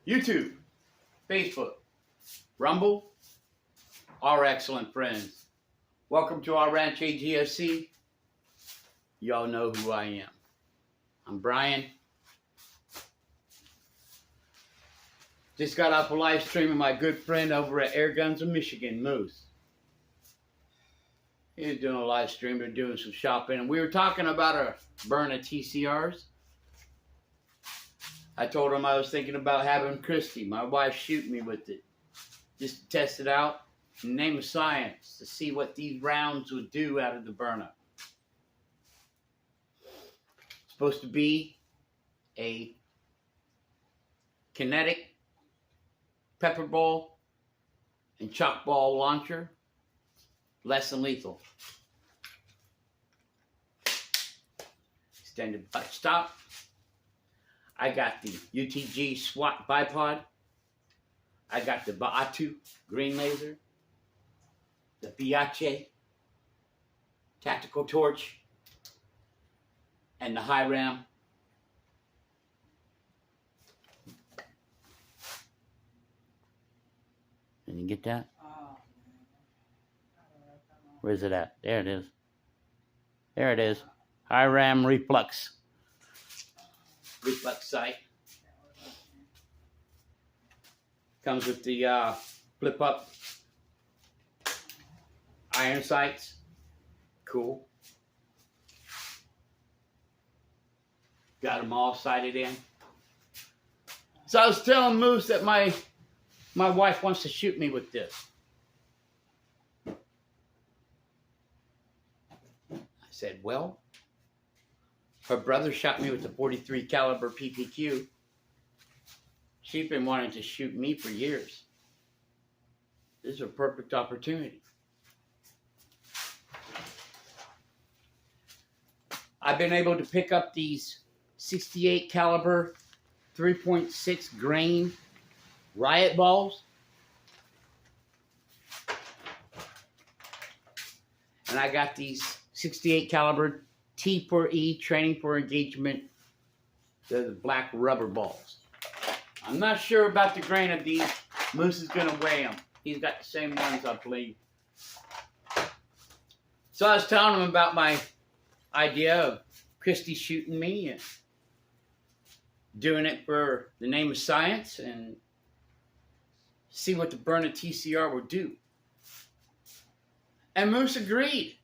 YouTube, Facebook, Rumble, our excellent friends. Welcome to our ranch, A.G.F.C. Y'all know who I am. I'm Brian. Just got off a live stream of my good friend over at Air Guns of Michigan, Moose. He was doing a live stream. They're doing some shopping, and we were talking about our Byrna TCRs. I told him I was thinking about having Christy, my wife, shoot me with it, just to test it out in the name of science, to see what these rounds would do out of the Byrna. It's supposed to be a kinetic pepper ball and chalk ball launcher, less than lethal. Extended butt stop. I got the UTG SWAT bipod. I got the Ba'atu green laser. The Biache tactical torch. And the high ram. Can you get that? Where's it at? There it is. There it is. High ram reflux. Reflex sight. Comes with the flip up iron sights. Cool. Got them all sighted in. So I was telling Moose that my wife wants to shoot me with this. I said, well, her brother shot me with the .43 caliber PPQ. She's been wanting to shoot me for years. This is a perfect opportunity. I've been able to pick up these 68 caliber 3.6 grain riot balls. And I got these 68 caliber T4E training for engagement. They're the black rubber balls. I'm not sure about the grain of these. Moose is going to weigh them. He's got the same ones, I believe. So I was telling him about my idea of Christy shooting me and doing it for the name of science and see what the Byrna TCR would do. And Moose agreed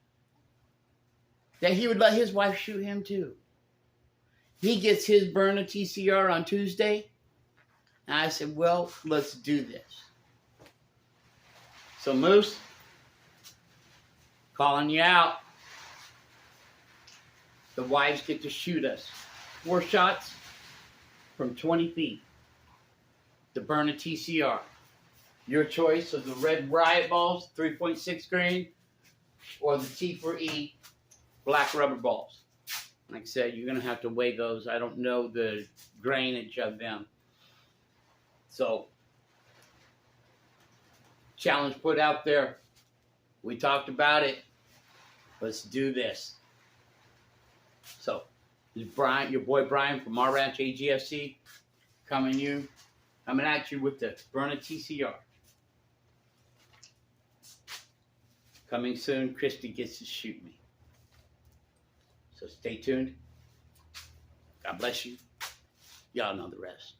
that he would let his wife shoot him too. He gets his Byrna TCR on Tuesday. And I said, well, let's do this. So Moose, calling you out. The wives get to shoot us 4 shots from 20 feet. The Byrna TCR. Your choice of the red riot balls, 3.6 grain, or the T4E black rubber balls. Like I said, you're going to have to weigh those. I don't know the grainage of them. So, challenge put out there. We talked about it. Let's do this. So, this is Brian, your boy Brian from our ranch, A.G.F.C, coming at you with the Byrna TCR. Coming soon, Christy gets to shoot me. So stay tuned. God bless you. Y'all know the rest.